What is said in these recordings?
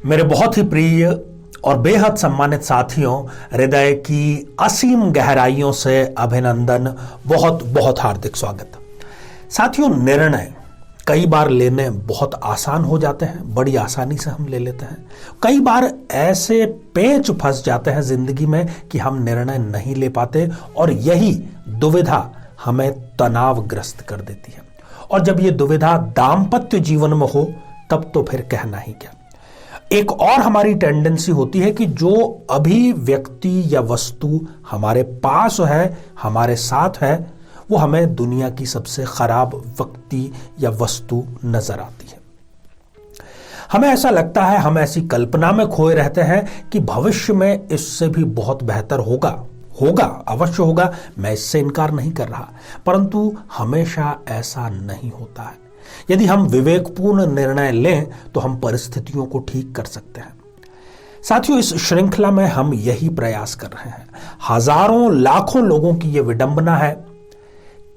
मेरे बहुत ही प्रिय और बेहद सम्मानित साथियों, हृदय की असीम गहराइयों से अभिनंदन, बहुत बहुत हार्दिक स्वागत। साथियों, निर्णय कई बार लेने बहुत आसान हो जाते हैं, बड़ी आसानी से हम ले लेते हैं। कई बार ऐसे पेच फंस जाते हैं जिंदगी में कि हम निर्णय नहीं ले पाते और यही दुविधा हमें तनावग्रस्त कर देती है। और जब ये दुविधा दाम्पत्य जीवन में हो तब तो फिर कहना ही क्या। एक और हमारी टेंडेंसी होती है कि जो अभी व्यक्ति या वस्तु हमारे पास है, हमारे साथ है, वो हमें दुनिया की सबसे खराब व्यक्ति या वस्तु नजर आती है। हमें ऐसा लगता है, हम ऐसी कल्पना में खोए रहते हैं कि भविष्य में इससे भी बहुत बेहतर होगा, अवश्य होगा, मैं इससे इनकार नहीं कर रहा, परंतु हमेशा ऐसा नहीं होता है। यदि हम विवेकपूर्ण निर्णय लें तो हम परिस्थितियों को ठीक कर सकते हैं। साथियों, इस श्रृंखला में हम यही प्रयास कर रहे हैं। हजारों लाखों लोगों की यह विडंबना है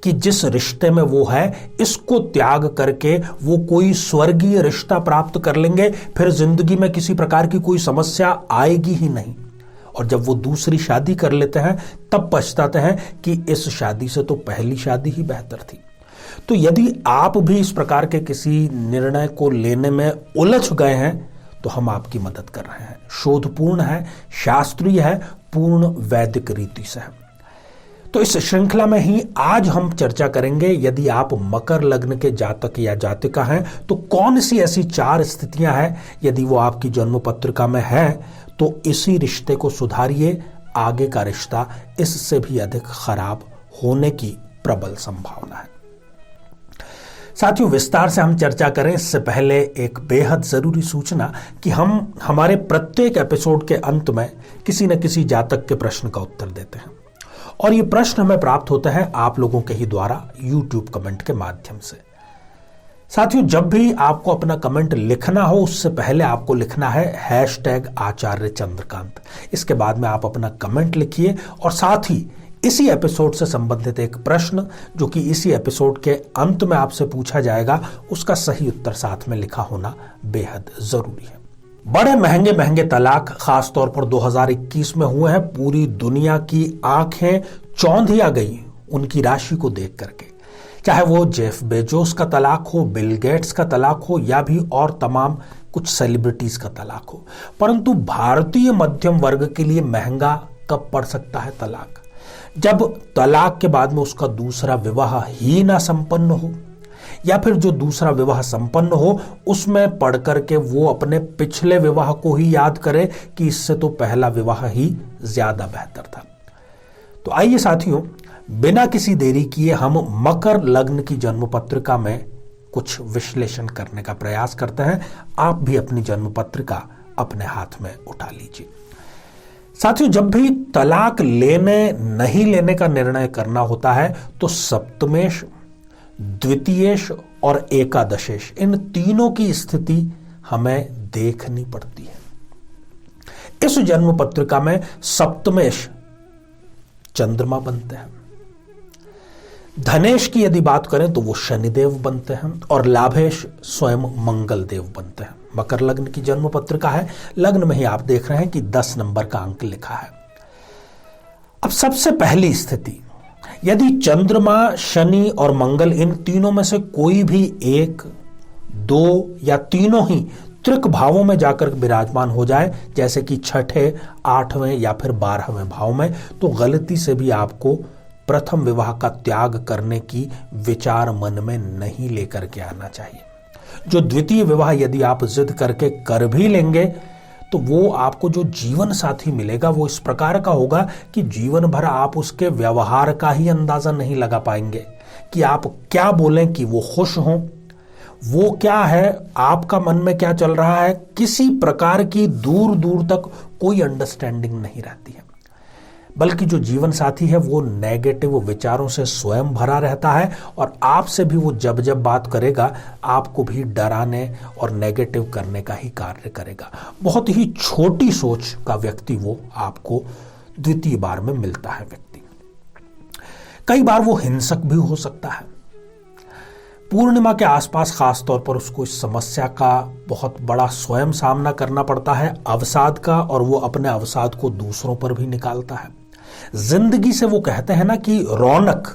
कि जिस रिश्ते में वो है, इसको त्याग करके वो कोई स्वर्गीय रिश्ता प्राप्त कर लेंगे, फिर जिंदगी में किसी प्रकार की कोई समस्या आएगी ही नहीं। और जब वो दूसरी शादी कर लेते हैं तब पछताते हैं कि इस शादी से तो पहली शादी ही बेहतर थी। तो यदि आप भी इस प्रकार के किसी निर्णय को लेने में उलझ गए हैं तो हम आपकी मदद कर रहे हैं। शोधपूर्ण है, शास्त्रीय है, पूर्ण वैदिक रीति से है। तो इस श्रृंखला में ही आज हम चर्चा करेंगे, यदि आप मकर लग्न के जातक या जातिका हैं तो कौन सी ऐसी 4 स्थितियां हैं, यदि वो आपकी जन्म पत्रिका में है तो इसी रिश्ते को सुधारिए। आगे का रिश्ता इससे भी अधिक खराब होने की प्रबल संभावना है। साथियों, विस्तार से हम चर्चा करें इससे पहले एक बेहद जरूरी सूचना कि हम हमारे प्रत्येक एपिसोड के अंत में किसी न किसी जातक के प्रश्न का उत्तर देते हैं और ये प्रश्न हमें प्राप्त होता है आप लोगों के ही द्वारा YouTube कमेंट के माध्यम से। साथियों, जब भी आपको अपना कमेंट लिखना हो उससे पहले आपको लिखना है #आचार्य चंद्रकांत। इसके बाद में आप अपना कमेंट लिखिए और साथ ही इसी एपिसोड से संबंधित एक प्रश्न जो कि इसी एपिसोड के अंत में आपसे पूछा जाएगा, उसका सही उत्तर साथ में लिखा होना बेहद जरूरी है। बड़े महंगे महंगे तलाक खासतौर पर 2021 में हुए हैं। पूरी दुनिया की आंखें चौंधिया गई उनकी राशि को देख करके। चाहे वो जेफ बेजोस का तलाक हो, बिल गेट्स का तलाक हो या भी और तमाम कुछ सेलिब्रिटीज का तलाक हो, परंतु भारतीय मध्यम वर्ग के लिए महंगा कब पड़ सकता है तलाक? जब तलाक के बाद में उसका दूसरा विवाह ही ना संपन्न हो, या फिर जो दूसरा विवाह संपन्न हो उसमें पढ़ करके वो अपने पिछले विवाह को ही याद करे कि इससे तो पहला विवाह ही ज्यादा बेहतर था। तो आइए साथियों, बिना किसी देरी किए हम मकर लग्न की जन्म पत्रिका में कुछ विश्लेषण करने का प्रयास करते हैं। आप भी अपनी जन्म पत्रिका अपने हाथ में उठा लीजिए। साथियों, जब भी तलाक लेने नहीं लेने का निर्णय करना होता है तो सप्तमेश, द्वितीयेश और एकादशेश, इन तीनों की स्थिति हमें देखनी पड़ती है। इस जन्म पत्रिका में सप्तमेश चंद्रमा बनते हैं, धनेश की यदि बात करें तो वो शनिदेव बनते हैं और लाभेश स्वयं मंगल देव बनते हैं। मकर लग्न की जन्म पत्रिका है, लग्न में ही आप देख रहे हैं कि 10 नंबर का अंक लिखा है। अब सबसे पहली स्थिति, यदि चंद्रमा, शनि और मंगल इन तीनों में से कोई भी 1, 2 या तीनों ही त्रिक भावों में जाकर विराजमान हो जाए, जैसे कि 6ठे, 8वें या फिर 12वें भाव में, तो गलती से भी आपको प्रथम विवाह का त्याग करने की विचार मन में नहीं लेकर के आना चाहिए। जो द्वितीय विवाह यदि आप जिद करके कर भी लेंगे तो वो आपको जो जीवन साथी मिलेगा वो इस प्रकार का होगा कि जीवन भर आप उसके व्यवहार का ही अंदाजा नहीं लगा पाएंगे कि आप क्या बोलें कि वो खुश हों, वो क्या है, आपका मन में क्या चल रहा है, किसी प्रकार की दूर दूर तक कोई अंडरस्टैंडिंग नहीं रहती है। बल्कि जो जीवन साथी है वो नेगेटिव विचारों से स्वयं भरा रहता है और आपसे भी वो जब जब बात करेगा आपको भी डराने और नेगेटिव करने का ही कार्य करेगा। बहुत ही छोटी सोच का व्यक्ति वो आपको द्वितीय बार में मिलता है व्यक्ति। कई बार वो हिंसक भी हो सकता है। पूर्णिमा के आसपास खास तौर पर उसको इस समस्या का बहुत बड़ा स्वयं सामना करना पड़ता है, अवसाद का, और वो अपने अवसाद को दूसरों पर भी निकालता है। जिंदगी से वो कहते हैं ना कि रौनक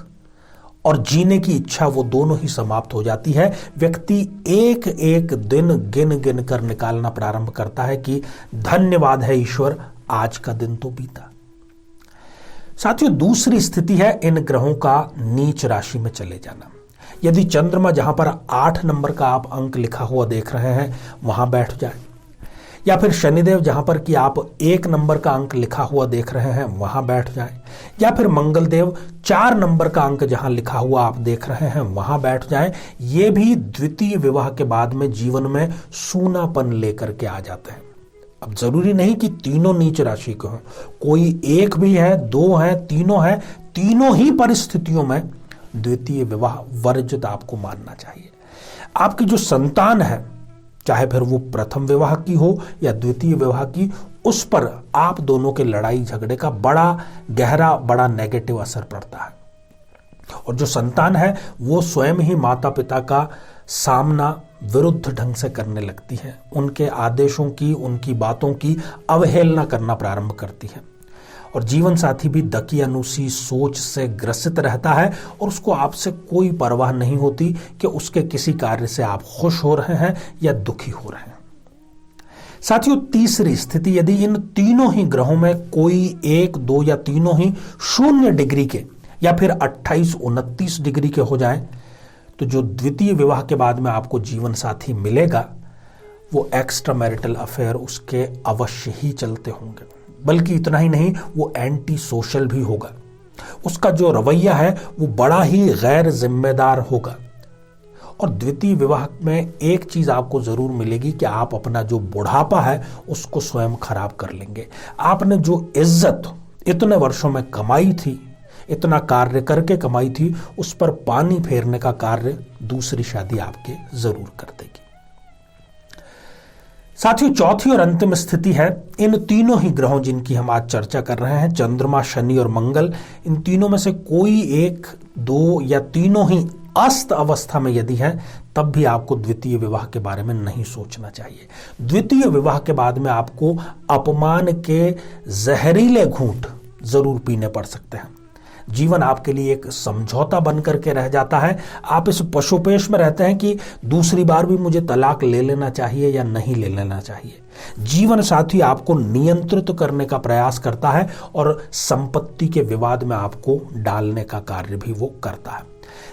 और जीने की इच्छा वो दोनों ही समाप्त हो जाती है। व्यक्ति एक एक दिन गिन गिन कर निकालना प्रारंभ करता है कि धन्यवाद है ईश्वर, आज का दिन तो बीता। साथियों, दूसरी स्थिति है इन ग्रहों का नीच राशि में चले जाना। यदि चंद्रमा जहां पर 8 नंबर का आप अंक लिखा हुआ देख रहे हैं वहां बैठ जाए, या फिर शनिदेव जहां पर कि आप 1 नंबर का अंक लिखा हुआ देख रहे हैं वहां बैठ जाए, या फिर मंगल देव 4 नंबर का अंक जहां लिखा हुआ आप देख रहे हैं वहां बैठ जाए, ये भी द्वितीय विवाह के बाद में जीवन में सूनापन लेकर के आ जाते हैं। अब जरूरी नहीं कि तीनों नीच राशि के हों, कोई एक भी है, 2 है, तीनों है, तीनों ही परिस्थितियों में द्वितीय विवाह वर्जित आपको मानना चाहिए। आपकी जो संतान है, चाहे फिर वो प्रथम विवाह की हो या द्वितीय विवाह की, उस पर आप दोनों के लड़ाई झगड़े का बड़ा गहरा, बड़ा नेगेटिव असर पड़ता है। और जो संतान है वो स्वयं ही माता पिता का सामना विरुद्ध ढंग से करने लगती है, उनके आदेशों की, उनकी बातों की अवहेलना करना प्रारंभ करती है। और जीवन साथी भी दकियानुसी सोच से ग्रसित रहता है और उसको आपसे कोई परवाह नहीं होती कि उसके किसी कार्य से आप खुश हो रहे हैं या दुखी हो रहे हैं। साथियों, तीसरी स्थिति, यदि इन तीनों ही ग्रहों में कोई 1, 2 या तीनों ही 0 डिग्री के या फिर 28, 29 डिग्री के हो जाएं, तो जो द्वितीय विवाह के बाद में आपको जीवन साथी मिलेगा वो एक्स्ट्रा मैरिटल अफेयर उसके अवश्य ही चलते होंगे। बल्कि इतना ही नहीं, वो एंटी सोशल भी होगा। उसका जो रवैया है वो बड़ा ही गैर जिम्मेदार होगा। और द्वितीय विवाह में एक चीज आपको जरूर मिलेगी कि आप अपना जो बुढ़ापा है उसको स्वयं खराब कर लेंगे। आपने जो इज्जत इतने वर्षों में कमाई थी, इतना कार्य करके कमाई थी, उस पर पानी फेरने का कार्य दूसरी शादी आपके जरूर कर देगी। साथियों, चौथी और अंतिम स्थिति है इन तीनों ही ग्रहों जिनकी हम आज चर्चा कर रहे हैं, चंद्रमा, शनि और मंगल, इन तीनों में से कोई 1, 2 या तीनों ही अस्त अवस्था में यदि है, तब भी आपको द्वितीय विवाह के बारे में नहीं सोचना चाहिए। द्वितीय विवाह के बाद में आपको अपमान के जहरीले घूंट जरूर पीने पड़ सकते हैं। जीवन आपके लिए एक समझौता बन करके रह जाता है। आप इस पशुपेश में रहते हैं कि दूसरी बार भी मुझे तलाक ले लेना चाहिए या नहीं ले लेना चाहिए। जीवन साथी आपको नियंत्रित करने का प्रयास करता है और संपत्ति के विवाद में आपको डालने का कार्य भी वो करता है।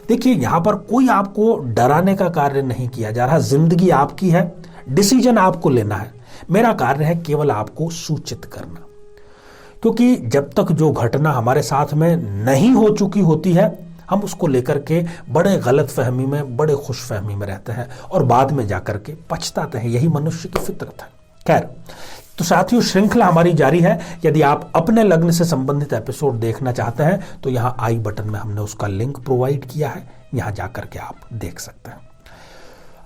देखिए, यहां पर कोई आपको डराने का कार्य नहीं किया जा रहा। जिंदगी आपकी है, डिसीजन आपको लेना है। मेरा कार्य है केवल आपको सूचित करना, क्योंकि जब तक जो घटना हमारे साथ में नहीं हो चुकी होती है, हम उसको लेकर के बड़े गलत फहमी में, बड़े खुश फहमी में रहते हैं और बाद में जाकर के पछताते हैं। यही मनुष्य की फितरत है। खैर, तो साथियों, श्रृंखला हमारी जारी है। यदि आप अपने लग्न से संबंधित एपिसोड देखना चाहते हैं तो यहाँ आई बटन में हमने उसका लिंक प्रोवाइड किया है, यहाँ जाकर के आप देख सकते हैं।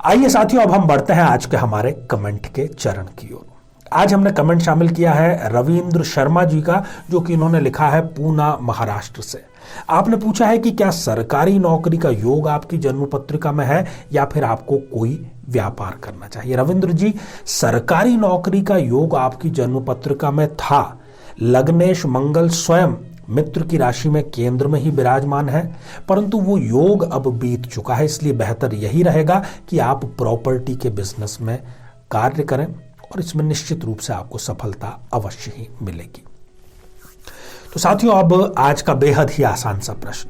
आइए साथियों, अब हम बढ़ते हैं आज के हमारे कमेंट के चरण की ओर। आज हमने कमेंट शामिल किया है रविंद्र शर्मा जी का, जो कि इन्होंने लिखा है पूना, महाराष्ट्र से। आपने पूछा है कि क्या सरकारी नौकरी का योग आपकी जन्म पत्रिका में है या फिर आपको कोई व्यापार करना चाहिए। रविंद्र जी, सरकारी नौकरी का योग आपकी जन्म पत्रिका में था। लग्नेश मंगल स्वयं मित्र की राशि में केंद्र में ही विराजमान है, परंतु वो योग अब बीत चुका है। इसलिए बेहतर यही रहेगा कि आप प्रॉपर्टी के बिजनेस में कार्य करें और इसमें निश्चित रूप से आपको सफलता अवश्य ही मिलेगी। तो साथियों, अब आज का बेहद ही आसान सा प्रश्न।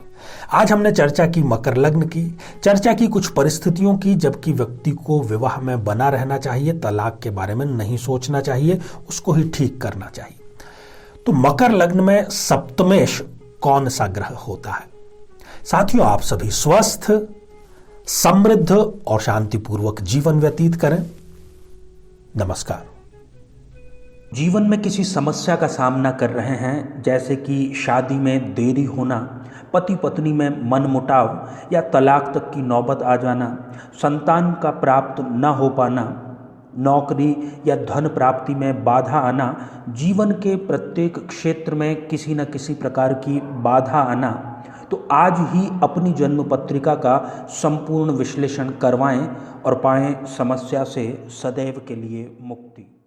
आज हमने चर्चा की मकर लग्न की, चर्चा की कुछ परिस्थितियों की जबकि व्यक्ति को विवाह में बना रहना चाहिए, तलाक के बारे में नहीं सोचना चाहिए, उसको ही ठीक करना चाहिए। तो मकर लग्न में सप्तमेश कौन सा ग्रह होता है? साथियों, आप सभी स्वस्थ, समृद्ध और शांतिपूर्वक जीवन व्यतीत करें। नमस्कार। जीवन में किसी समस्या का सामना कर रहे हैं, जैसे कि शादी में देरी होना, पति पत्नी में मनमुटाव या तलाक तक की नौबत आ जाना, संतान का प्राप्त न हो पाना, नौकरी या धन प्राप्ति में बाधा आना, जीवन के प्रत्येक क्षेत्र में किसी न किसी प्रकार की बाधा आना, तो आज ही अपनी जन्म पत्रिका का संपूर्ण विश्लेषण करवाएं और पाएं समस्या से सदैव के लिए मुक्ति।